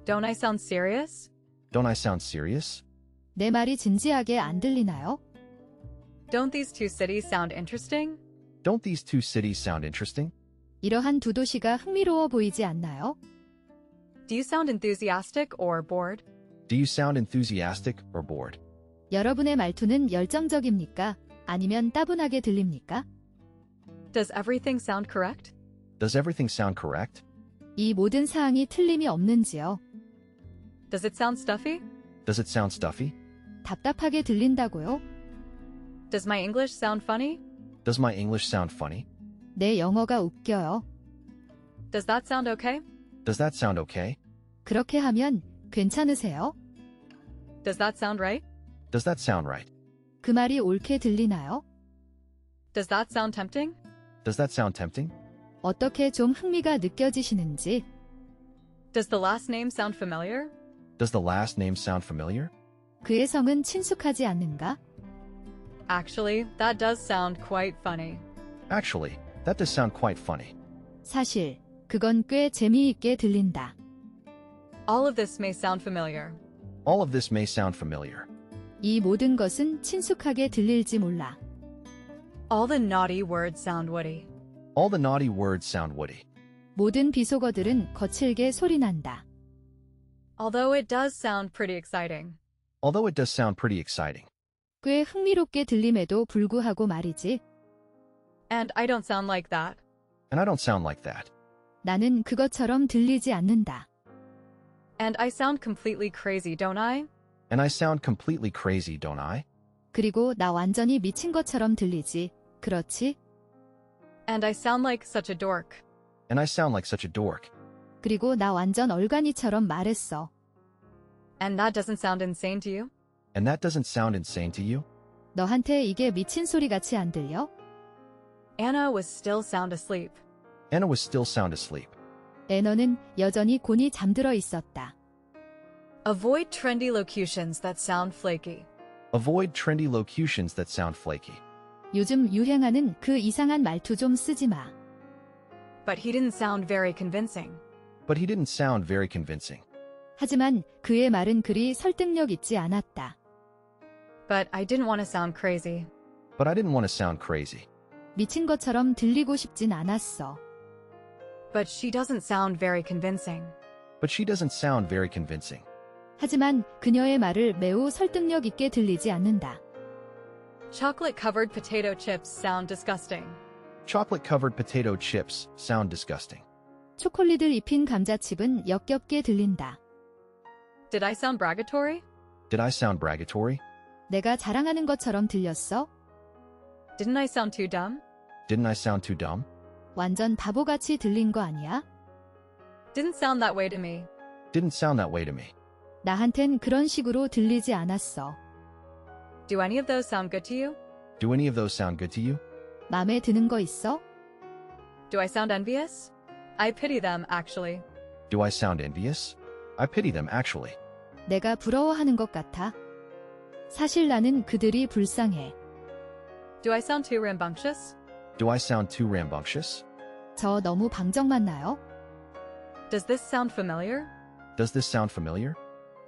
Don't I sound serious? Don't I sound serious? 내 말이 진지하게 안 들리나요? Don't these two cities sound interesting? Don't these two cities sound interesting? 이러한 두 도시가 흥미로워 보이지 않나요? Do you sound enthusiastic or bored? Do you sound enthusiastic or bored? 여러분의 말투는 열정적입니까? 아니면 따분하게 들립니까? Does everything sound correct? Does everything sound correct? 이 모든 사항이 틀림이 없는지요? Does it sound stuffy? Does it sound stuffy? 답답하게 들린다고요? Does my English sound funny? Does my English sound funny? 내 영어가 웃겨요. Does that sound okay? Does that sound okay? 그렇게 하면 괜찮으세요? Does that sound right? Does that sound right? 그 말이 옳게 들리나요? Does that sound tempting? Does that sound tempting? 어떻게 좀 흥미가 느껴지시는지, Does the last name sound familiar? Does the last name sound familiar? 그의 성은 친숙하지 않는가? Actually, that does sound quite funny. Actually, that does sound quite funny. 사실, 그건 꽤 재미있게 들린다. All of this may sound familiar. All of this may sound familiar. 이 모든 것은 친숙하게 들릴지 몰라. All the naughty words sound woody. All the naughty words sound woody. 모든 비속어들은 거칠게 소리난다. Although it does sound pretty exciting. Although it does sound pretty exciting. 꽤 흥미롭게 들림에도 불구하고 말이지. And I don't sound like that. And I don't sound like that. 나는 그것처럼 들리지 않는다. And I sound completely crazy, don't I? And I sound completely crazy, don't I? 그리고 나 완전히 미친 것처럼 들리지. 그렇지? And I sound like such a dork. And I sound like such a dork. 그리고 나 완전 얼간이처럼 말했어. And that doesn't sound insane to you? And that doesn't sound insane to you? 너한테 이게 미친 소리 같이 안 들려? Anna was still sound asleep. Anna was still sound asleep. 애너는 여전히 곤히 잠들어 있었다. Avoid trendy locutions that sound flaky. Avoid trendy locutions that sound flaky. 요즘 유행하는 그 이상한 말투 좀 쓰지 마. But he didn't sound very convincing. But he didn't sound very convincing. 하지만 그의 말은 그리 설득력 있지 않았다. But I didn't want to sound crazy. But I didn't want to sound crazy. 미친 것처럼 들리고 싶진 않았어. But she doesn't sound very convincing. But she doesn't sound very convincing. 하지만 그녀의 말을 매우 설득력 있게 들리지 않는다. Chocolate-covered potato chips sound disgusting. Chocolate-covered potato chips sound disgusting. 초콜릿을 입힌 감자칩은 역겹게 들린다. Did I sound bragatory? Did I sound bragatory? 내가 자랑하는 것처럼 들렸어? Didn't I sound too dumb? Didn't I sound too dumb? 완전 바보같이 들린 거 아니야? Didn't sound that way to me. Didn't sound that way to me. 나한텐 그런 식으로 들리지 않았어. Do any of those sound good to you? Do any of those sound good to you? 맘에 드는 거 있어? Do I sound envious? I pity them, actually. Do I sound envious? I pity them, actually. 내가 부러워하는 것 같아. 사실 나는 그들이 불쌍해. Do I sound too rambunctious? Do I sound too rambunctious? 저 너무 방정 맞나요? Does this sound familiar? Does this sound familiar?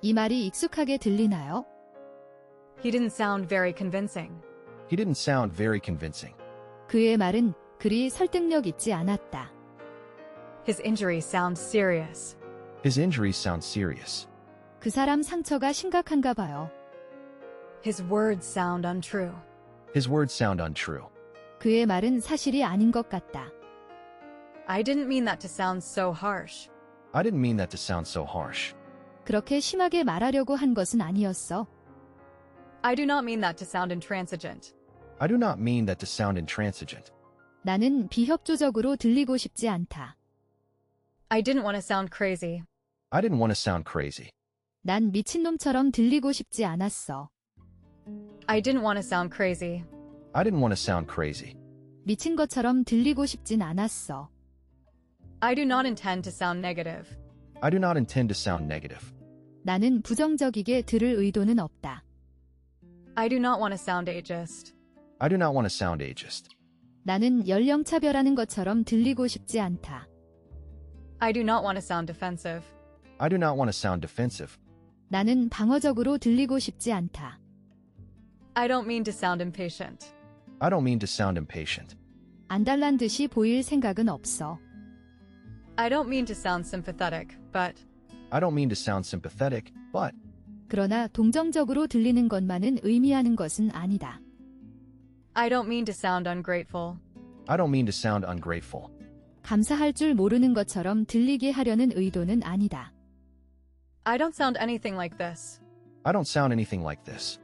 이 말이 익숙하게 들리나요? He didn't sound very convincing. He didn't sound very convincing. 그의 말은 그리 설득력 있지 않았다. His injuries sound serious. His injuries sound serious. 그 사람 상처가 심각한가 봐요. His words sound untrue. His words sound untrue. 그의 말은 사실이 아닌 것 같다. I didn't mean that to sound so harsh. I didn't mean that to sound so harsh. 그렇게 심하게 말하려고 한 것은 아니었어. I do not mean that to sound intransigent. I do not mean that to sound intransigent. 나는 비협조적으로 들리고 싶지 않다. I didn't want to sound crazy. I didn't want to sound crazy. 난 미친놈처럼 들리고 싶지 않았어. I didn't want to sound crazy. I didn't want to sound crazy. 미친 것처럼 들리고 싶진 않았어. I do not intend to sound negative. I do not intend to sound negative. 나는 부정적이게 들을 의도는 없다. I do not want to sound ageist. I do not want to sound ageist. 나는 연령 차별하는 것처럼 들리고 싶지 않다. I do not want to sound defensive. I do not want to sound defensive. 나는 방어적으로 들리고 싶지 않다. I don't mean to sound impatient. I don't mean to sound impatient. 안달난 듯이 보일 생각은 없어. I don't mean to sound sympathetic, but I don't mean to sound sympathetic, but 그러나 동정적으로 들리는 것만은 의미하는 것은 아니다. I don't mean to sound ungrateful. I don't mean to sound ungrateful. 감사할 줄 모르는 것처럼 들리게 하려는 의도는 아니다. I don't sound anything like this. I don't sound anything like this.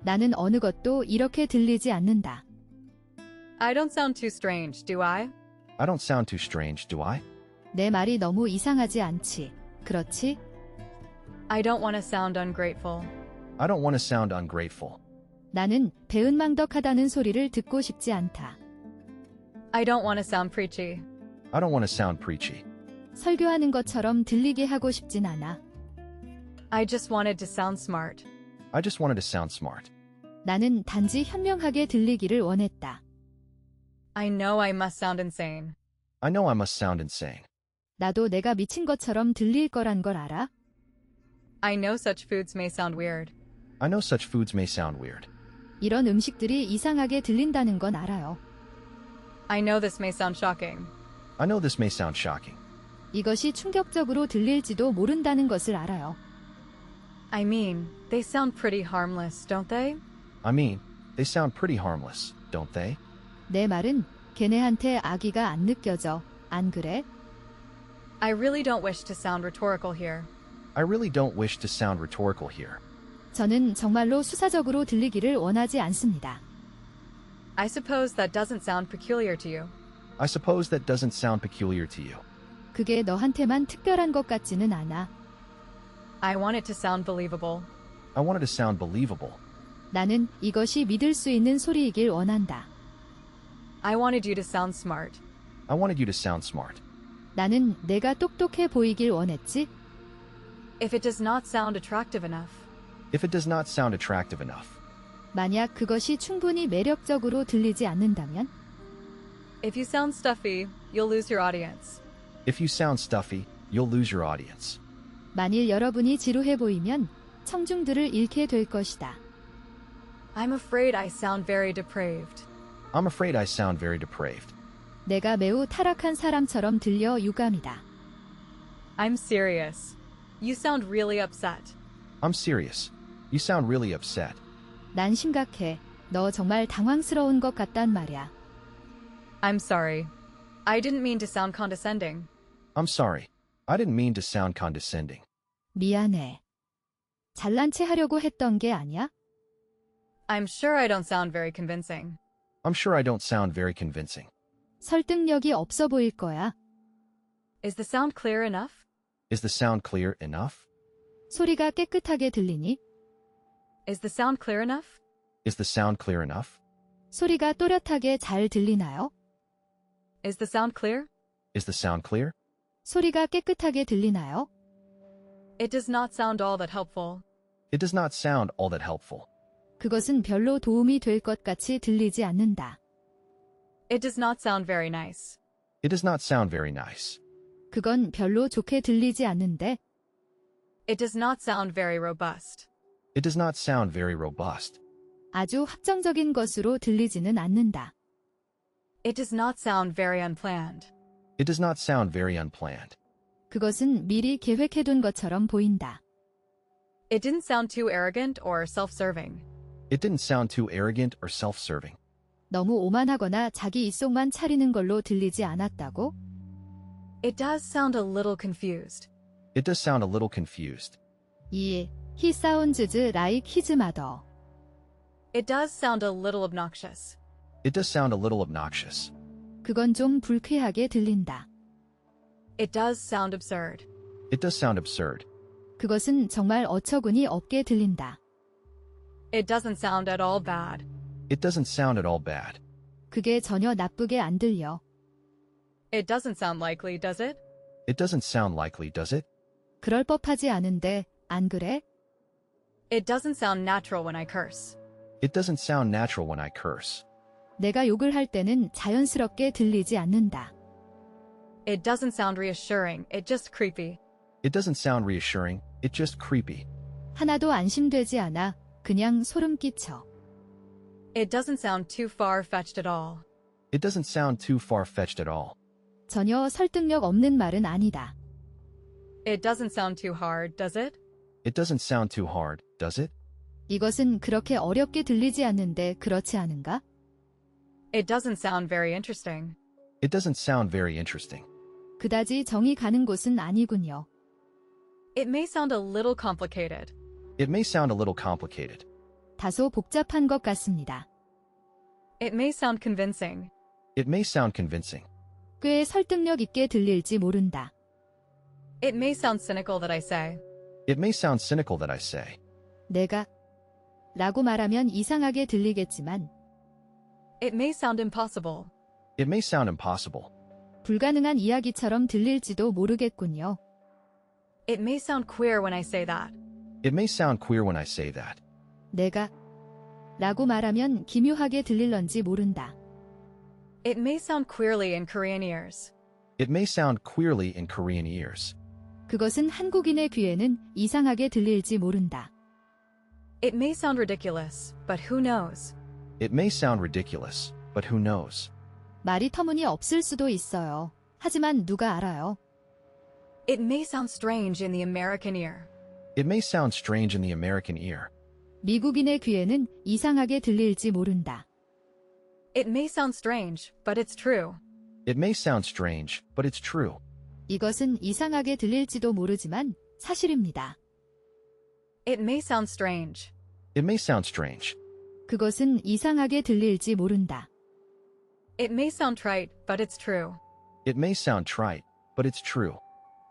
나는 어느 것도 이렇게 들리지 않는다. I don't sound too strange, do I? I don't sound too strange, do I? 내 말이 너무 이상하지 않지. 그렇지? I don't want to sound ungrateful. I don't want to sound ungrateful. 나는 배은망덕하다는 소리를 듣고 싶지 않다. I don't want to sound preachy. I don't want to sound preachy. 설교하는 것처럼 들리게 하고 싶진 않아. I just wanted to sound smart. I just wanted to sound smart. 나는 단지 현명하게 들리기를 원했다. I know I must sound insane. I know I must sound insane. 나도 내가 미친 것처럼 들릴 거란 걸 알아. I know such foods may sound weird. I know such foods may sound weird. 이런 음식들이 이상하게 들린다는 건 알아요. I know this may sound shocking. I know this may sound shocking. 이것이 충격적으로 들릴지도 모른다는 것을 알아요. I mean, they sound pretty harmless, don't they? I mean, they sound pretty harmless, don't they? 내 말은 걔네한테 악의가 안 느껴져. 안 그래? I really don't wish to sound rhetorical here. I really don't wish to sound rhetorical here. 저는 정말로 수사적으로 들리기를 원하지 않습니다. I suppose that doesn't sound peculiar to you. I suppose that doesn't sound peculiar to you. 그게 너한테만 특별한 것 같지는 않아. I want it to sound believable. I wanted to sound believable. 나는 이것이 믿을 수 있는 소리이길 원한다. I wanted you to sound smart. I wanted you to sound smart. 나는 내가 똑똑해 보이길 원했지. If it does not sound attractive enough, If it does not sound attractive enough, 만약 그것이 충분히 매력적으로 들리지 않는다면 if you sound stuffy, you'll lose your audience. if you sound stuffy, you'll lose your audience. 만일 여러분이 지루해 보이면 청중들을 잃게 될 것이다. I'm afraid I sound very depraved. I'm afraid I sound very depraved. 내가 매우 타락한 사람처럼 들려 유감이다. I'm serious. You sound really upset. I'm serious. You sound really upset. 난 심각해. 너 정말 당황스러운 것 같단 말야. I'm sorry. I didn't mean to sound condescending. I'm sorry. I didn't mean to sound condescending. 미안해. 잘난 체 하려고 했던 게 아니야? I'm sure I don't sound very convincing. I'm sure I don't sound very convincing. 설득력이 없어 보일 거야. Is the sound clear enough? Is the sound clear enough? 소리가 깨끗하게 들리니? Is the sound clear enough? Is the sound clear enough? 소리가 또렷하게 잘 들리나요? Is the sound clear? Is the sound clear? 소리가 깨끗하게 들리나요? It does not sound all that helpful. It does not sound all that helpful. 그것은 별로 도움이 될 것 같이 들리지 않는다. It does not sound very nice. It does not sound very nice. 그건 별로 좋게 들리지 않는데 It does not sound very robust. It does not sound very robust. 아주 확정적인 것으로 들리지는 않는다. It does not sound very unplanned. It does not sound very unplanned. 그것은 미리 계획해둔 것처럼 보인다. It didn't sound too arrogant or self-serving. It didn't sound too arrogant or self-serving. 너무 오만하거나 자기 입속만 차리는 걸로 들리지 않았다고? It does sound a little confused. It does sound a little confused. He sounds like his mother. It does sound a little obnoxious. It does sound a little obnoxious. 그건 좀 불쾌하게 들린다. It does sound absurd. It does sound absurd. 그것은 정말 어처구니 없게 들린다. It doesn't sound at all bad. It doesn't sound at all bad. 그게 전혀 나쁘게 안 들려. It doesn't sound likely, does it? It doesn't sound likely, does it? 그럴 법하지 않은데, 안 그래? It doesn't sound natural when I curse. It doesn't sound natural when I curse. 내가 욕을 할 때는 자연스럽게 들리지 않는다. It doesn't sound reassuring, it just creepy. It doesn't sound reassuring, it's just creepy. 하나도 안심되지 않아. 그냥 소름 끼쳐. It doesn't sound too far-fetched at all. It doesn't sound too far-fetched at all. 전혀 설득력 없는 말은 아니다. It doesn't sound too hard, does it? It doesn't sound too hard, does it? 이것은 그렇게 어렵게 들리지 않는데 그렇지 않은가? It doesn't sound very interesting. It doesn't sound very interesting. 그다지 정이 가는 곳은 아니군요. It may sound a little complicated. It may sound a little complicated. 다소 복잡한 것 같습니다. It may sound convincing. It may sound convincing. 꽤 설득력 있게 들릴지 모른다. It may sound cynical that I say. It may sound cynical that I say. 내가 라고 말하면 이상하게 들리겠지만 It may sound impossible. It may sound impossible. 불가능한 이야기처럼 들릴지도 모르겠군요. It may sound queer when I say that. It may sound queer when I say that. 내가 라고 말하면 기묘하게 들릴런지 모른다. It may sound queerly in Korean ears. It may sound queerly in Korean ears. 그것은 한국인의 귀에는 이상하게 들릴지 모른다. It may sound ridiculous, but who knows? It may sound ridiculous, but who knows? 말이 터무니없을 수도 있어요. 하지만 누가 알아요? It may sound strange in the American ear. It may sound strange in the American ear. 미국인의 귀에는 이상하게 들릴지 모른다. It may sound strange, but it's true. It may sound strange, but it's true. 이것은 이상하게 들릴지도 모르지만 사실입니다. It may sound strange. It may sound strange. 그것은 이상하게 들릴지 모른다. It may sound trite, but it's true. It may sound trite, but it's true.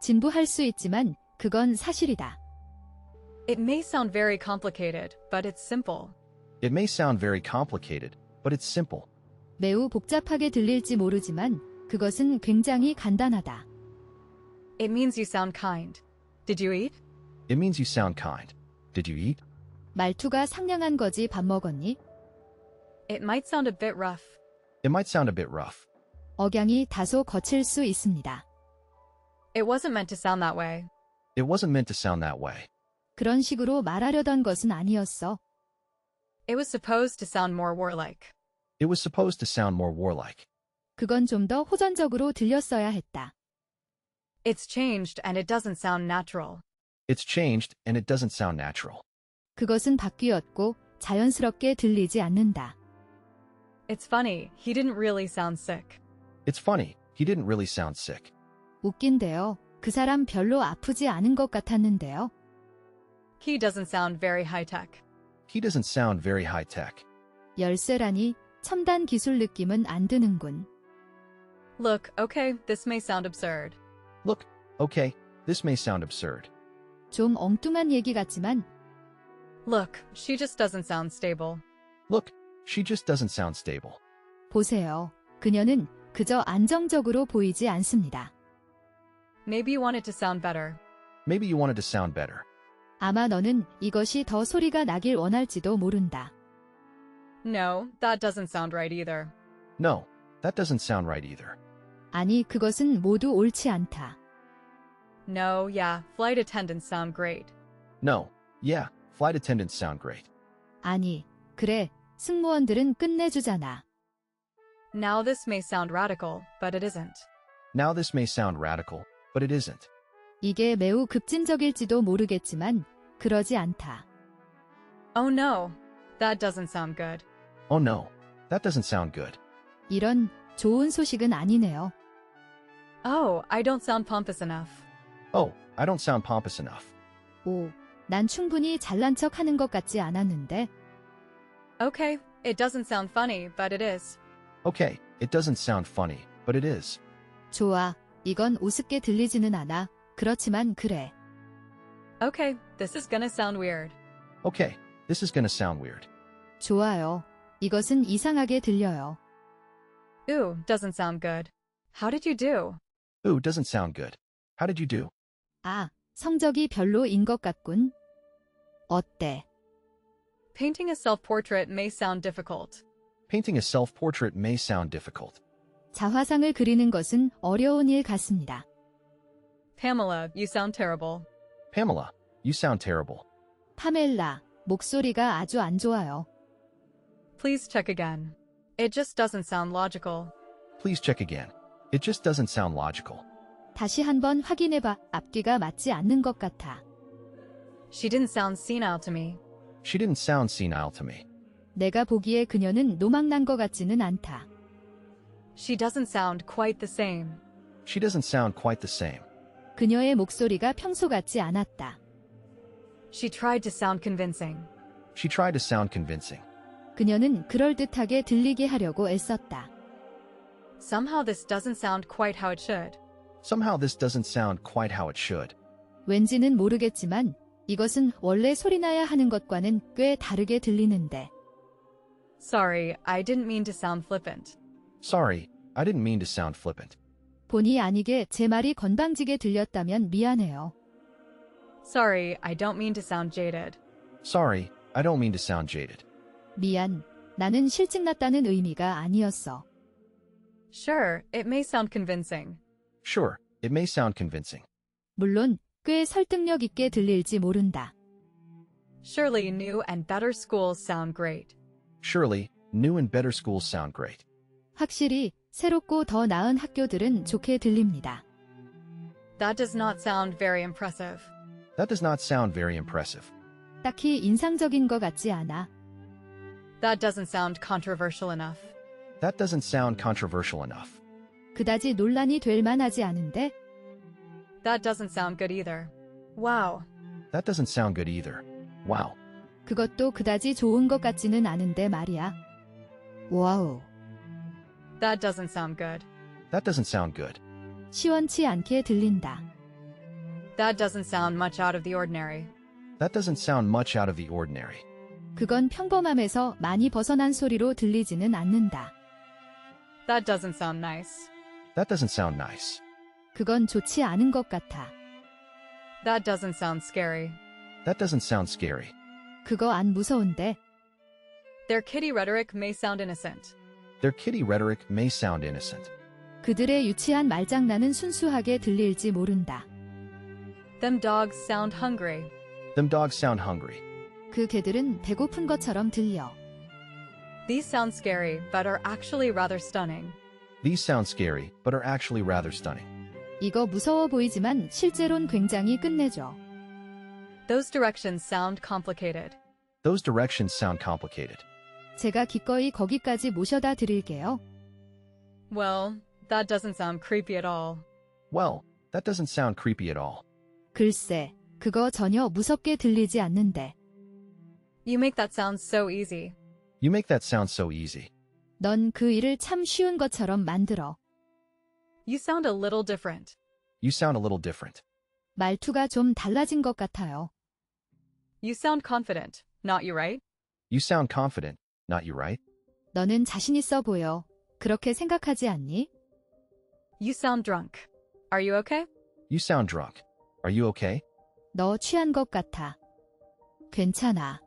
진부할 수 있지만 그건 사실이다. It may sound very complicated, but it's simple. It may sound very complicated, but it's simple. 매우 복잡하게 들릴지 모르지만 그것은 굉장히 간단하다. It means you sound kind. Did you eat? It means you sound kind. Did you eat? 말투가 상냥한 거지 밥 먹었니? It might sound a bit rough. It might sound a bit rough. 억양이 다소 거칠 수 있습니다. It wasn't meant to sound that way. It wasn't meant to sound that way. 그런 식으로 말하려던 것은 아니었어. It was supposed to sound more warlike. It was supposed to sound more warlike. 그건 좀 더 호전적으로 들렸어야 했다. It's changed and it doesn't sound natural. It's changed, and it doesn't sound natural. 그것은 바뀌었고 자연스럽게 들리지 않는다. It's funny, he didn't really sound sick. It's funny, he didn't really sound sick. 웃긴데요. 그 사람 별로 아프지 않은 것 같았는데요. He doesn't sound very high-tech. He doesn't sound very high-tech. 열쇠라니 첨단 기술 느낌은 안 드는군. Look, okay, this may sound absurd. Look, okay, this may sound absurd. 좀 엉뚱한 얘기 같지만 Look, she just doesn't sound stable. Look, she just doesn't sound stable. 보세요. 그녀는 그저 안정적으로 보이지 않습니다. Maybe you want it to sound better. Maybe you wanted to sound better. 아마 너는 이것이 더 소리가 나길 원할지도 모른다. No, that doesn't sound right either. No, that doesn't sound right either. 아니, 그것은 모두 옳지 않다. No, yeah, flight attendants sound great. No, yeah, flight attendants sound great. 아니, 그래, 승무원들은 끝내주잖아. Now this may sound radical, but it isn't. Now this may sound radical, but it isn't. 이게 매우 급진적일지도 모르겠지만 그러지 않다. Oh no, that doesn't sound good. Oh no, that doesn't sound good. 이런 좋은 소식은 아니네요. Oh, I don't sound pompous enough. Oh, I don't sound pompous enough. 오, 난 충분히 잘난 척 하는 것 같지 않았는데. Okay, it doesn't sound funny, but it is. Okay, it doesn't sound funny, but it is. 좋아, 이건 우습게 들리지는 않아. 그렇지만 그래. Okay, this is gonna sound weird. Okay, this is gonna sound weird. 좋아요. 이것은 이상하게 들려요. Ooh, doesn't sound good. How did you do? Ooh, doesn't sound good. How did you do? 아, 성적이 별로인 것 같군. 어때? Painting a self-portrait may sound difficult. Painting a self-portrait may sound difficult. 자화상을 그리는 것은 어려운 일 같습니다. Pamela, you sound terrible. Pamela, you sound terrible. 파멜라, 목소리가 아주 안 좋아요. Please check again. It just doesn't sound logical. Please check again. It just doesn't sound logical. 다시 한번 확인해봐. 앞뒤가 맞지 않는 것 같아. She didn't sound senile to me. She didn't sound senile to me. 내가 보기에 그녀는 노망난 것 같지는 않다. She doesn't sound quite the same. She doesn't sound quite the same. 그녀의 목소리가 평소 같지 않았다. She tried to sound convincing. She tried to sound convincing. 그녀는 그럴듯하게 들리게 하려고 애썼다. Somehow this doesn't sound quite how it should. Somehow this doesn't sound quite how it should. 왠지는 모르겠지만 이것은 원래 소리나야 하는 것과는 꽤 다르게 들리는데. Sorry, I didn't mean to sound flippant. Sorry, I didn't mean to sound flippant. 본의 아니게 제 말이 건방지게 들렸다면 미안해요. Sorry, I don't mean to sound jaded. Sorry, I don't mean to sound jaded. 미안, 나는 실증났다는 의미가 아니었어. Sure, it may sound convincing. Sure, it may sound convincing. 물론 꽤 설득력 있게 들릴지 모른다. Surely new and better schools sound great. Surely, new and better schools sound great. 확실히 새롭고 더 나은 학교들은 좋게 들립니다. That does not sound very impressive. That does not sound very impressive. 딱히 인상적인 것 같지 않아. That doesn't sound controversial enough. That doesn't sound controversial enough. 그다지 논란이 될 만하지 않은데. That doesn't sound good either. Wow. That doesn't sound good either. Wow. 그것도 그다지 좋은 것 같지는 않은데 말이야. 와우. That doesn't sound good. That doesn't sound good. 시원치 않게 들린다. That doesn't sound much out of the ordinary. That doesn't sound much out of the ordinary. 그건 평범함에서 많이 벗어난 소리로 들리지는 않는다. That doesn't sound nice. That doesn't sound nice. 그건 좋지 않은 것 같아. That doesn't sound scary. That doesn't sound scary. 그거 안 무서운데. Their kitty rhetoric may sound innocent. Their kitty rhetoric may sound innocent. 그들의 유치한 말장난은 순수하게 들릴지 모른다. Them dogs sound hungry. Them dogs sound hungry. 그 개들은 배고픈 것처럼 들려. These sound scary, but are actually rather stunning. These sound scary, but are actually rather stunning. 이거 무서워 보이지만 실제론 굉장히 끝내줘. Those directions sound complicated. Those directions sound complicated. 제가 기꺼이 거기까지 모셔다 드릴게요. Well, that doesn't sound creepy at all. Well, that doesn't sound creepy at all. 글쎄, 그거 전혀 무섭게 들리지 않는데. You make that sound so easy. You make that sound so easy. 넌 그 일을 참 쉬운 것처럼 만들어. You sound a little different. You sound a little different. 말투가 좀 달라진 것 같아요. You sound confident, not you right? You sound confident, not you right? 너는 자신 있어 보여. 그렇게 생각하지 않니? You sound drunk. Are you okay? You sound drunk. Are you okay? 너 취한 것 같아. 괜찮아.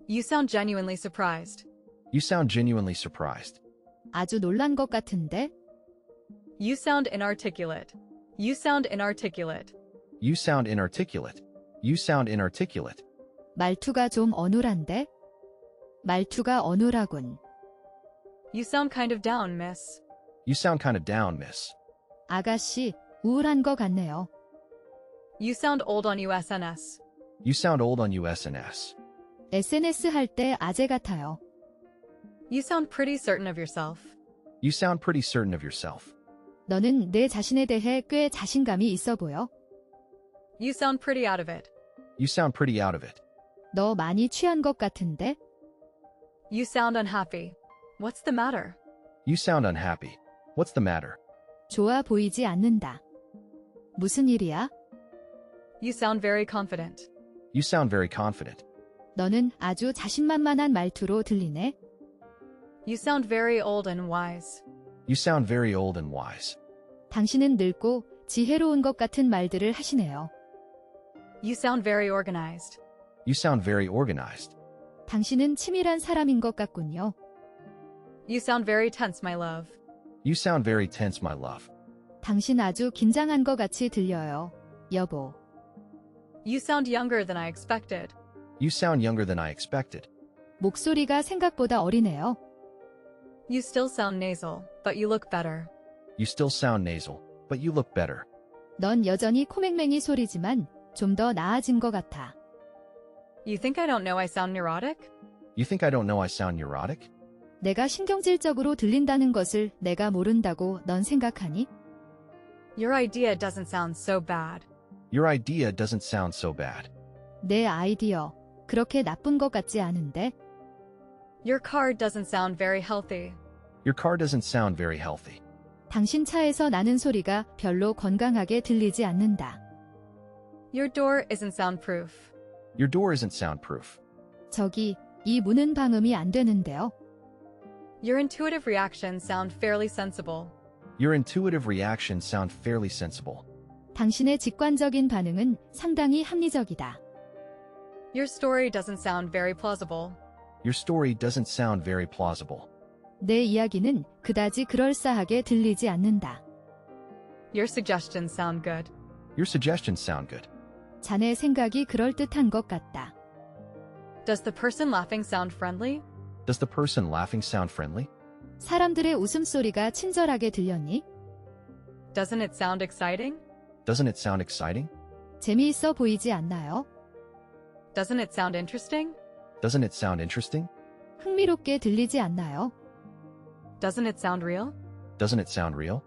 You sound genuinely surprised. You sound genuinely surprised. 아주 놀란 것 같은데? You sound inarticulate. You sound inarticulate. You sound inarticulate. You sound inarticulate. 말투가 좀 어눌한데? 말투가 어눌하군. You sound kind of down, miss. You sound kind of down, miss. 아가씨, 우울한 것 같네요. You sound old on USNS. You sound old on USNS. SNS 할 때 아재 같아요. You sound pretty certain of yourself. You sound pretty certain of yourself. 너는 내 자신에 대해 꽤 자신감이 있어 보여. You sound pretty out of it. You sound pretty out of it. 너 많이 취한 것 같은데? You sound unhappy. What's the matter? You sound unhappy. What's the matter? 좋아 보이지 않는다. 무슨 일이야? You sound very confident. You sound very confident. 너는 아주 자신만만한 말투로 들리네. You sound very old and wise. You sound very old and wise. 당신은 늙고 지혜로운 것 같은 말들을 하시네요. You sound very organized. You sound very organized. 당신은 치밀한 사람인 것 같군요. You sound very tense, my love. You sound very tense, my love. 당신 아주 긴장한 것 같이 들려요. 여보. You sound younger than I expected. You sound younger than I expected. 목소리가 생각보다 어리네요. You still sound nasal, but you look better. You still sound nasal, but you look better. 넌 여전히 코맹맹이 소리지만 좀 더 나아진 것 같아. You think I don't know I sound neurotic? You think I don't know I sound neurotic? 내가 신경질적으로 들린다는 것을 내가 모른다고 넌 생각하니? Your idea doesn't sound so bad. Your idea doesn't sound so bad. 내 아이디어 그렇게 나쁜 것 같지 않은데? Your car doesn't sound very healthy. Your car doesn't sound very healthy. 당신 차에서 나는 소리가 별로 건강하게 들리지 않는다. Your door isn't soundproof. Your door isn't soundproof. 저기, 이 문은 방음이 안 되는데요. Your intuitive reactions sound fairly sensible. Your intuitive reactions sound fairly sensible. 당신의 직관적인 반응은 상당히 합리적이다. Your story doesn't sound very plausible. Your story doesn't sound very plausible. 내 이야기는 그다지 그럴싸하게 들리지 않는다. Your suggestions sound good. Your suggestions sound good. 자네 생각이 그럴듯한 것 같다. Does the person laughing sound friendly? Does the person laughing sound friendly? 사람들의 웃음소리가 친절하게 들렸니? Doesn't it sound exciting? Doesn't it sound exciting? 재미있어 보이지 않나요? Doesn't it sound interesting? Doesn't it sound interesting? 흥미롭게 들리지 않나요? Doesn't it sound real? Doesn't it sound real?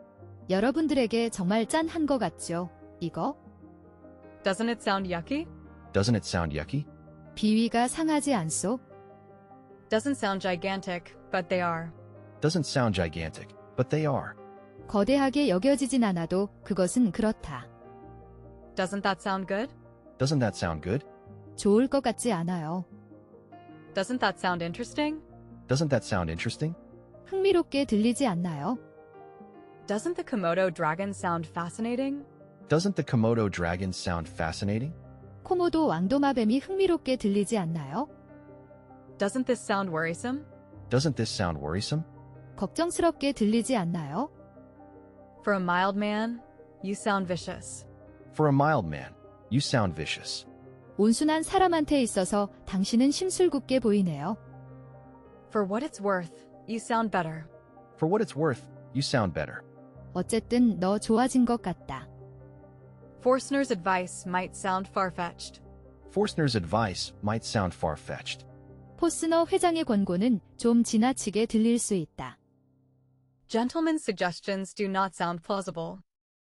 여러분들에게 정말 짠한 것 같죠? 이거? Doesn't it sound yucky? Doesn't it sound yucky? 비위가 상하지 않소? Doesn't sound gigantic, but they are. Doesn't sound gigantic, but they are. 거대하게 여겨지진 않아도 그것은 그렇다. Doesn't that sound good? Doesn't that sound good? 좋을 것 같지 않아요. Doesn't that sound interesting? Doesn't that sound interesting? 흥미롭게 들리지 않나요? Doesn't the Komodo dragon sound fascinating? Doesn't the Komodo dragon sound fascinating? 코모도 왕도마뱀이 흥미롭게 들리지 않나요? Doesn't this sound worrisome? Doesn't this sound worrisome? 걱정스럽게 들리지 않나요? For a mild man, you sound vicious. For a mild man, you sound vicious. 온순한 사람한테 있어서 당신은 심술궂게 보이네요. For what it's worth, you sound better. For what it's worth, you sound better. 어쨌든 너 좋아진 것 같다. Forstner's advice might sound far-fetched. Forstner's advice might sound far-fetched. 포스너 회장의 권고는 좀 지나치게 들릴 수 있다. Gentlemen's suggestions do not sound plausible.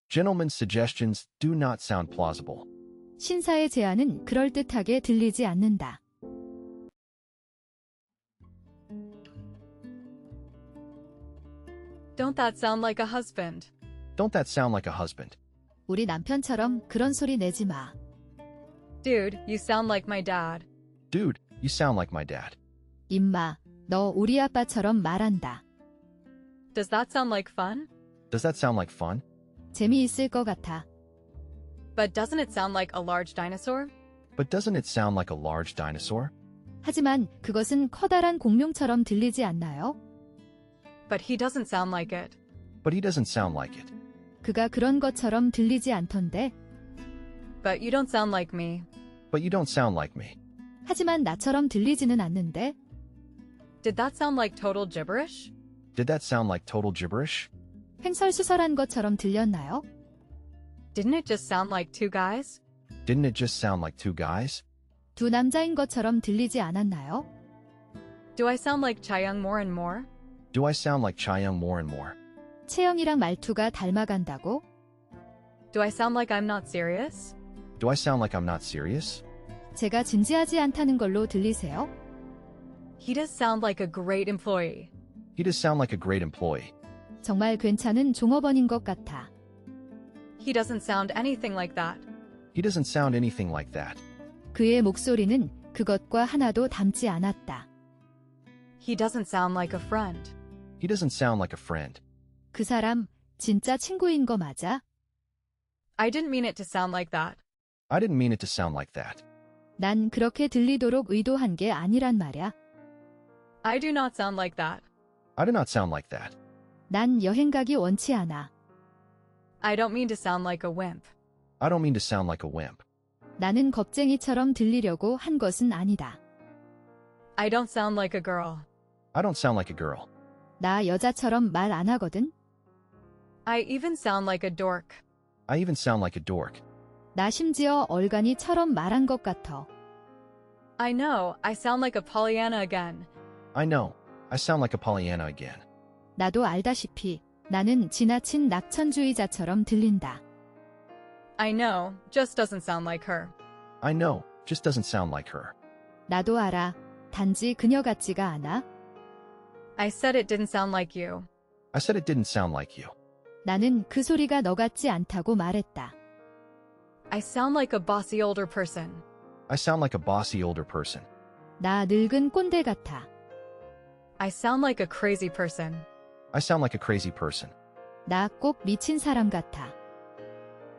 Gentlemen's suggestions do not sound plausible. 신사의 제안은 그럴듯하게 들리지 않는다. Don't that sound like a husband? Don't that sound like a husband? 우리 남편처럼 그런 소리 내지 마. Dude, you sound like my dad. Dude, you sound like my dad. 임마, 너 우리 아빠처럼 말한다. Does that sound like fun? Does that sound like fun? 재미있을 것 같아. But doesn't it sound like a large dinosaur? But doesn't it sound like a large dinosaur? 하지만 그것은 커다란 공룡처럼 들리지 않나요? But he doesn't sound like it. But he doesn't sound like it. 그가 그런 것처럼 들리지 않던데. But you don't sound like me. But you don't sound like me. 하지만 나처럼 들리지는 않는데. Did that sound like total gibberish? Did that sound like total gibberish? 횡설수설한 것처럼 들렸나요? Didn't it just sound like two guys? Didn't it just sound like two guys? 두 남자인 것처럼 들리지 않았나요? Do I sound like Chaeyoung more and more? Do I sound like Chaeyoung more and more? 채영이랑 말투가 닮아간다고? Do I sound like I'm not serious? Do I sound like I'm not serious? 제가 진지하지 않다는 걸로 들리세요? He does sound like a great employee. He does sound like a great employee. 정말 괜찮은 종업원인 것 같아. He doesn't sound anything like that. He doesn't sound anything like that. 그의 목소리는 그것과 하나도 닮지 않았다. He doesn't sound like a friend. He doesn't sound like a friend. 그 사람 진짜 친구인 거 맞아? I didn't mean it to sound like that. I didn't mean it to sound like that. 난 그렇게 들리도록 의도한 게 아니란 말야. I do not sound like that. I do not sound like that. 난 여행 가기 원치 않아. I don't mean to sound like a wimp. I don't mean to sound like a wimp. 나는 겁쟁이처럼 들리려고 한 것은 아니다. I don't sound like a girl. I don't sound like a girl. 나 여자처럼 말 안 하거든. I even sound like a dork. I even sound like a dork. 나 심지어 얼간이처럼 말한 것 같아. I know, I sound like a Pollyanna again. I know. I sound like a Pollyanna again. 나도 알다시피 나는 지나친 낙천주의자처럼 들린다. I know, just doesn't sound like her. I know. Just doesn't sound like her. 나도 알아. 단지 그녀 같지가 않아. I said it didn't sound like you. I said it didn't sound like you. 나는 그 소리가 너 같지 않다고 말했다. I sound like a bossy older person. I sound like a bossy older person. 나 늙은 꼰대 같아. I sound like a crazy person. I sound like a crazy person. 나 꼭 미친 사람 같아.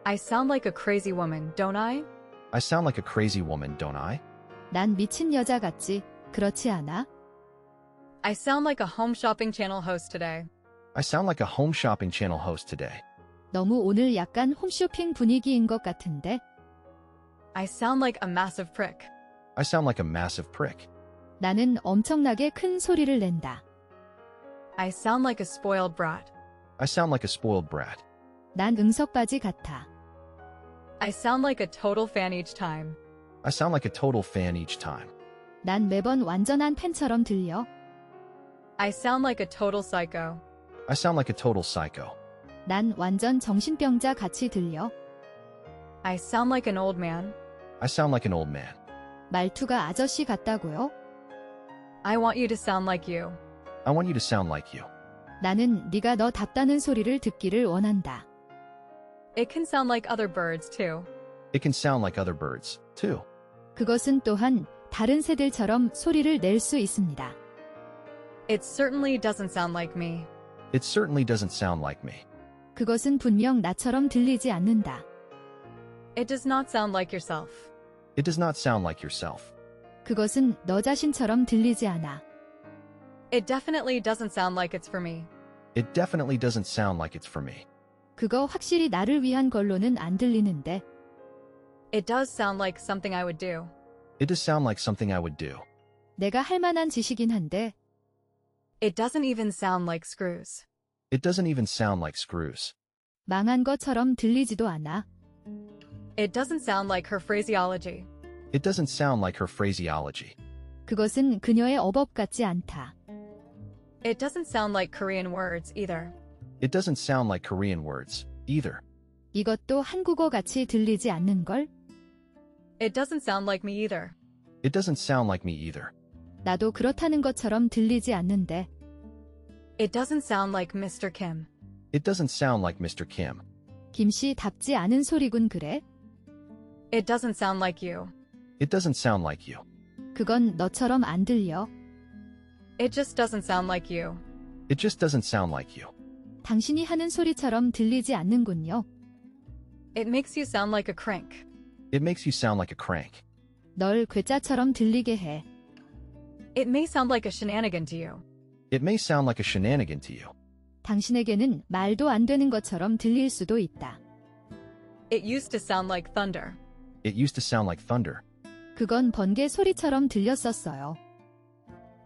I sound like a crazy woman, don't I? I sound like a crazy woman, don't I? 난 미친 여자 같지, 그렇지 않아? I sound like a home shopping channel host today. I sound like a home shopping channel host today. 너무 오늘 약간 홈쇼핑 분위기인 것 같은데? I sound like a massive prick. I sound like a massive prick. 나는 엄청나게 큰 소리를 낸다. I sound like a spoiled brat. I sound like a spoiled brat. 난 응석바지 같아. I sound like a total fan each time. I sound like a total fan each time. 난 매번 완전한 팬처럼 들려. I sound like a total psycho. I sound like a total psycho. 난 완전 정신병자 같이 들려. I sound like an old man. I sound like an old man. 말투가 아저씨 같다고요? I want you to sound like you. I want you to sound like you. 나는 네가 너 답다는 소리를 듣기를 원한다. It can sound like other birds too. It can sound like other birds, too. 그것은 또한 다른 새들처럼 소리를 낼 수 있습니다. It certainly doesn't sound like me. It certainly doesn't sound like me. 그것은 분명 나처럼 들리지 않는다. It does not sound like yourself. It does not sound like yourself. 그것은 너 자신처럼 들리지 않아. It definitely doesn't sound like it's for me. It definitely doesn't sound like it's for me. 그거 확실히 나를 위한 걸로는 안 들리는데. It does sound like something I would do. It does sound like something I would do. 내가 할 만한 짓이긴 한데. It doesn't even sound like screws. It doesn't even sound like screws. 망한 것처럼 들리지도 않아. It doesn't sound like her phraseology. It doesn't sound like her phraseology. 그것은 그녀의 어법 같지 않다. It doesn't sound like Korean words either. It doesn't sound like Korean words, either. 이것도 한국어 같이 들리지 않는걸? It doesn't sound like me either. It doesn't sound like me either. 나도 그렇다는 것처럼 들리지 않는데. It doesn't sound like Mr. Kim. It doesn't sound like Mr. Kim. 김씨답지 않은 소리군 그래? It doesn't sound like you. It doesn't sound like you. 그건 너처럼 안 들려. It just doesn't sound like you. It just doesn't sound like you. 당신이 하는 소리처럼 들리지 않는군요. It makes you sound like a crank. It makes you sound like a crank. 널 괴짜처럼 들리게 해. It may sound like a shenanigan to you. It may sound like a shenanigan to you. 당신에게는 말도 안 되는 것처럼 들릴 수도 있다. It used to sound like thunder. It used to sound like thunder. 그건 번개 소리처럼 들렸었어요.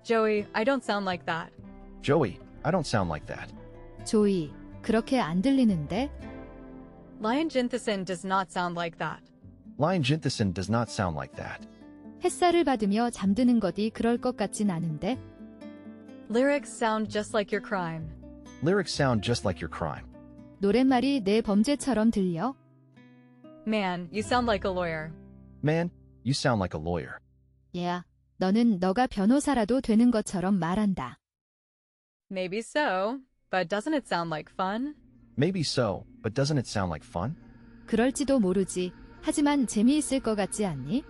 Joey, I don't sound like that. Joey, I don't sound like that. 조이, 그렇게 안 들리는데? Lion Jinthason does not sound like that. Lion Jinthason does not sound like that. 햇살을 받으며 잠드는 것이 그럴 것 같진 않은데? Lyrics sound just like your crime. Lyrics sound just like your crime. 노랫말이 내 범죄처럼 들려? Man, you sound like a lawyer. Man, you sound like a lawyer. 야, 너는 너가 변호사라도 되는 것처럼 말한다. Maybe so, but doesn't it sound like fun? Maybe so, but doesn't it sound like fun? 그럴지도 모르지. 하지만 재미있을 것 같지 않니?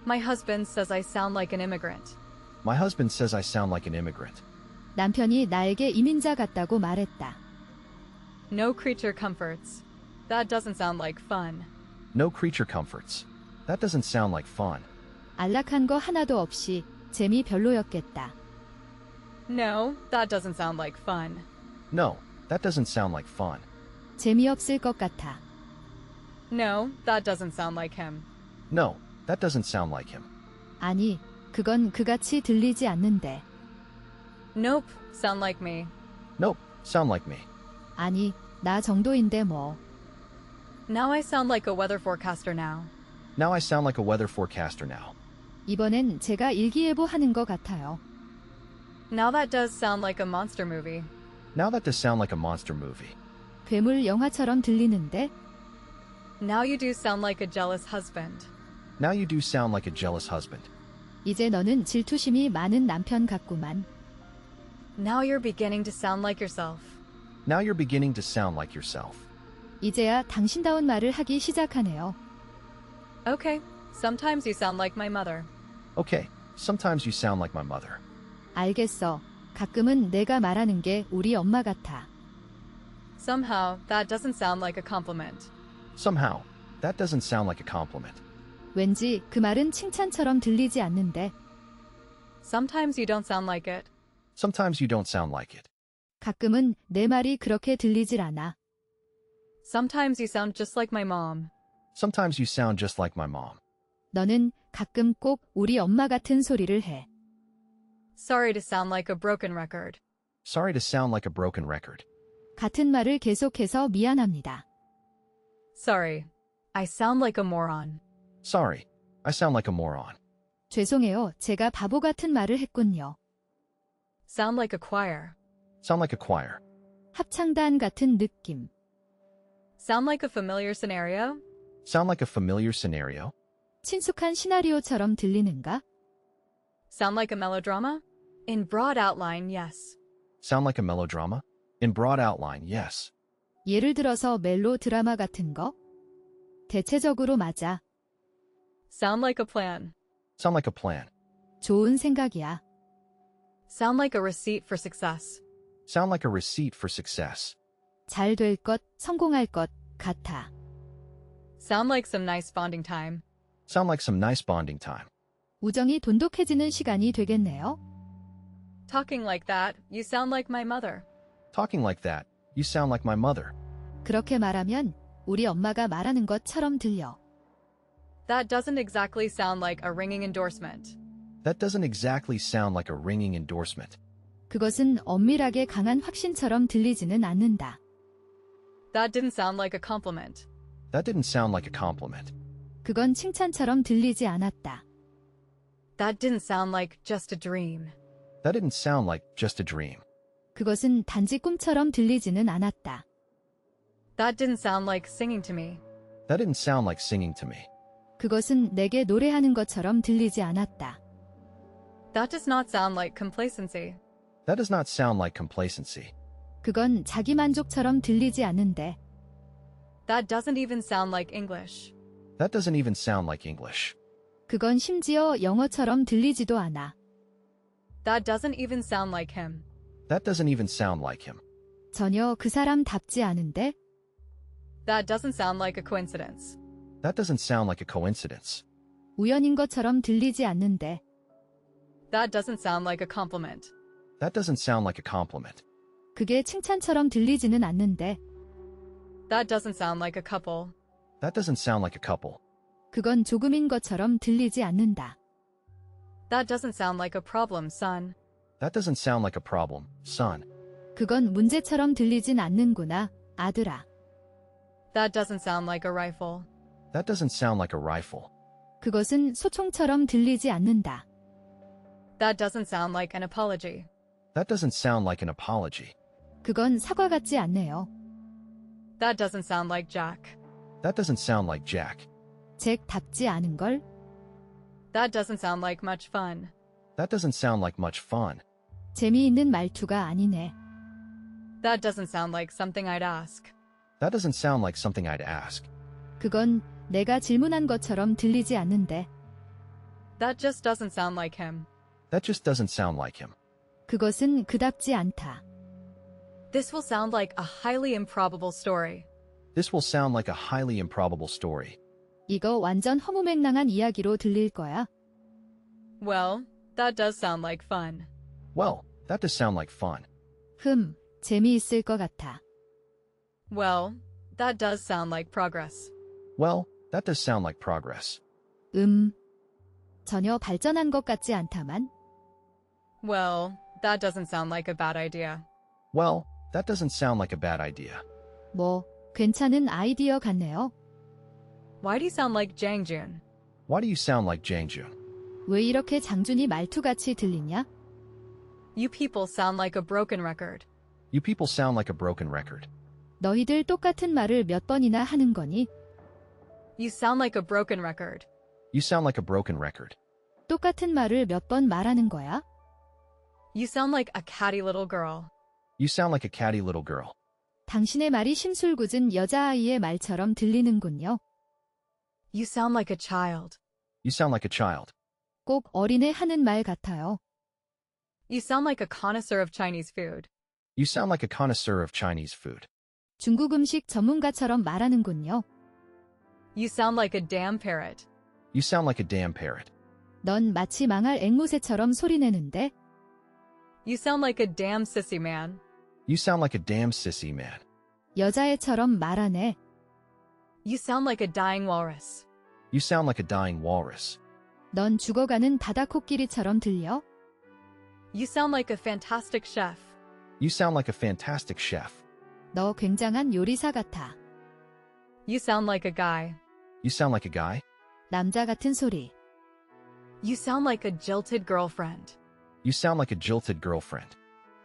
My husband says I sound like an immigrant. My husband says I sound like an immigrant. 남편이 나에게 이민자 같다고 말했다. No creature comforts. That doesn't sound like fun. No creature comforts. That doesn't sound like fun. 안락한 거 하나도 없이 재미 별로였겠다. No, that doesn't sound like fun. No, that doesn't sound like fun. 재미없을 것 같아. No, that doesn't sound like him. No, that doesn't sound like him. 아니, 그건 그같이 들리지 않는데. Nope, sound like me. Nope, sound like me. 아니, 나 정도인데 뭐. Now I sound like a weather forecaster now. Now I sound like a weather forecaster now. 이번엔 제가 일기예보 하는 것 같아요. Now that does sound like a monster movie. Now that does sound like a monster movie. 괴물 영화처럼 들리는데. Now you do sound like a jealous husband. Now you do sound like a jealous husband. 이제 너는 질투심이 많은 남편 같구만. Now you're beginning to sound like yourself. Now you're beginning to sound like yourself. 이제야 당신다운 말을 하기 시작하네요. Okay, sometimes you sound like my mother. Okay, sometimes you sound like my mother. 알겠어. 가끔은 내가 말하는 게 우리 엄마 같아. Somehow, that doesn't sound like a compliment. Somehow, that doesn't sound like a compliment. 왠지 그 말은 칭찬처럼 들리지 않는데. Sometimes you don't sound like it. Sometimes you don't sound like it. 가끔은 내 말이 그렇게 들리질 않아. Sometimes you sound just like my mom. Sometimes you sound just like my mom. 너는 가끔 꼭 우리 엄마 같은 소리를 해. Sorry to sound like a broken record. Sorry to sound like a broken record. 같은 말을 계속해서 미안합니다. Sorry. I sound like a moron. Sorry, I sound like a moron. 죄송해요. 제가 바보 같은 말을 했군요. Sound like a choir. Sound like a choir. 합창단 같은 느낌. Sound like a familiar scenario. Sound like a familiar scenario. 친숙한 시나리오처럼 들리는가? Sound like a melodrama. In broad outline, yes. Sound like a melodrama. In broad outline, yes. 예를 들어서 멜로 드라마 같은 거? 대체적으로 맞아. Sound like a plan. Sound like a plan. 좋은 생각이야. Sound like a receipt for success. Sound like a receipt for success. 잘 될 것, 성공할 것 같아. Sound like some nice bonding time. Sound like some nice bonding time. 우정이 돈독해지는 시간이 되겠네요. Talking like that, you sound like my mother. Talking like that, you sound like my mother. 그렇게 말하면 우리 엄마가 말하는 것처럼 들려. That doesn't exactly sound like a ringing endorsement. That doesn't exactly sound like a ringing endorsement. 그것은 엄밀하게 강한 확신처럼 들리지는 않는다. That didn't sound like a compliment. That didn't sound like a compliment. 그건 칭찬처럼 들리지 않았다. That didn't sound like just a dream. That didn't sound like just a dream. 그것은 단지 꿈처럼 들리지는 않았다. That didn't sound like singing to me. That didn't sound like singing to me. 그것은 내게 노래하는 것처럼 들리지 않았다. That does not sound like complacency. That does not sound like complacency. 그건 자기만족처럼 들리지 않는데. That doesn't even sound like English. That doesn't even sound like English. 그건 심지어 영어처럼 들리지도 않아. That doesn't even sound like him. That doesn't even sound like him. 전혀 그 사람답지 않은데. That doesn't sound like a coincidence. That doesn't sound like a coincidence. 우연인 것처럼 들리지 않는데. That doesn't sound like a compliment. That doesn't sound like a compliment. 그게 칭찬처럼 들리지는 않는데. That doesn't sound like a couple. That doesn't sound like a couple. 그건 조금인 것처럼 들리지 않는다. That doesn't sound like a problem, son. That doesn't sound like a problem, son. 그건 문제처럼 들리진 않는구나, 아들아. That doesn't sound like a rifle. That doesn't sound like a rifle. 그것은 소총처럼 들리지 않는다. That doesn't sound like an apology. That doesn't sound like an apology. 그건 사과 같지 않네요. That doesn't sound like Jack. That doesn't sound like Jack. 잭답지 않은걸? That doesn't sound like much fun. That doesn't sound like much fun. 재미있는 말투가 아니네. That doesn't sound like something I'd ask. That doesn't sound like something I'd ask. 그건 내가 질문한 것처럼 들리지 않는데. That just doesn't sound like him. That just doesn't sound like him. 그것은 그답지 않다. This will sound like a highly improbable story. This will sound like a highly improbable story. 이거 완전 허무맹랑한 이야기로 들릴 거야. Well, that does sound like fun. Well, that does sound like fun. 재미있을 것 같아. Well, that does sound like progress. Well, that does sound like progress. 전혀 발전한 것 같지 않다만. Well, that doesn't sound like a bad idea. Well, that doesn't sound like a bad idea. 뭐, 괜찮은 아이디어 같네요. Why do you sound like Jang Jun? Why do you sound like Jangjun? 왜 이렇게 장준이 말투같이 들리냐? You people sound like a broken record. You people sound like a broken record. 너희들 똑같은 말을 몇 번이나 하는 거니? You sound like a broken record. You sound like a broken record. 똑같은 말을 몇 번 말하는 거야? You sound like a catty little girl. You sound like a catty little girl. 당신의 말이 심술궂은 여자아이의 말처럼 들리는군요. You sound like a child. You sound like a child. 꼭 어린애 하는 말 같아요. You sound like a connoisseur of Chinese food. You sound like a connoisseur of Chinese food. 중국 음식 전문가처럼 말하는군요. You sound like a damn parrot. You sound like a damn parrot. 넌 마치 망할 앵무새처럼 소리내는데? You sound like a damn sissy man. You sound like a damn sissy man. 여자애처럼 말하네. You sound like a dying walrus. You sound like a dying walrus. 넌 죽어가는 바다 코끼리처럼 들려? You sound like a fantastic chef. You sound like a fantastic chef. 너 굉장한 요리사 같아. You sound like a guy. You sound like a guy. 남자 같은 소리. You sound like a jilted girlfriend. You sound like a jilted girlfriend.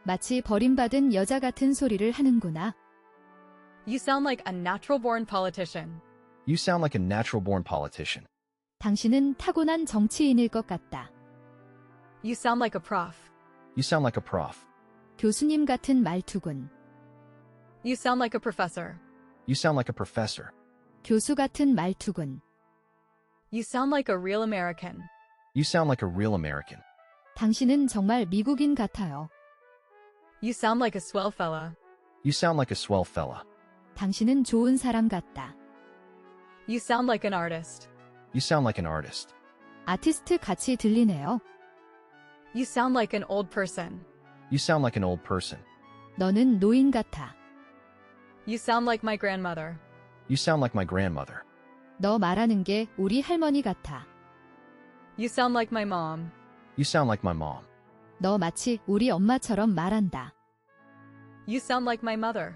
마치 버림받은 여자 같은 소리를 하는구나. You sound like a natural-born politician. You sound like a natural-born politician. 당신은 타고난 정치인일 것 같다. You sound like a prof. You sound like a prof. 교수님 같은 말투군. You sound like a professor. You sound like a professor. 교수 같은 말투군. You sound like a real American. You sound like a real American. 당신은 정말 미국인 같아요. You sound like a swell fella. You sound like a swell fella. 당신은 좋은 사람 같다. You sound like an artist. You sound like an artist. 아티스트 같이 들리네요. You sound like an old person. You sound like an old person. 너는 노인 같아. You sound like my grandmother. You sound like my grandmother. 너 말하는 게 우리 할머니 같아. You sound like my mom. You sound like my mom. 너 마치 우리 엄마처럼 말한다. You sound like my mother.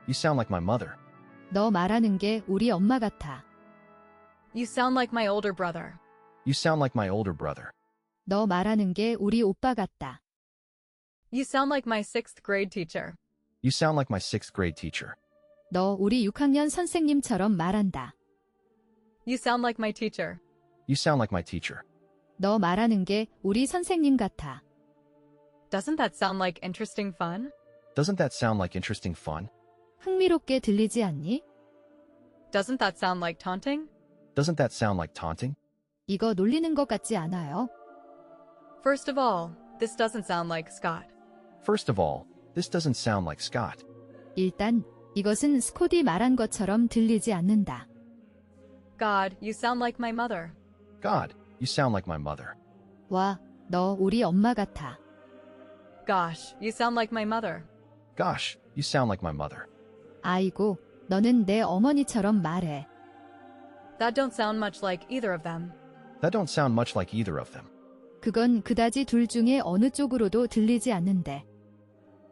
You sound like my mother. 너 말하는 게 우리 엄마 같아. You sound like my older brother. You sound like my older brother. 너 말하는 게 우리 오빠 같다. You sound like my 6th grade teacher. You sound like my 6th grade teacher. 너 우리 6학년 선생님처럼 말한다. You sound like my teacher. You sound like my teacher. 너 말하는 게 우리 선생님 같아. Doesn't that sound like interesting fun? Doesn't that sound like interesting fun? 흥미롭게 들리지 않니? Doesn't that sound like taunting? Doesn't that sound like taunting? 이거 놀리는 것 같지 않아요? First of all, this doesn't sound like Scott. First of all, this doesn't sound like Scott. 일단 이것은 스콧이 말한 것처럼 들리지 않는다. God, you sound like my mother. God, you sound like my mother. 와, 너 우리 엄마 같아. Gosh, you sound like my mother. Gosh, you sound like my mother. 아이고, 너는 내 어머니처럼 말해. That don't sound much like either of them. That don't sound much like either of them. 그건 그다지 둘 중에 어느 쪽으로도 들리지 않는데.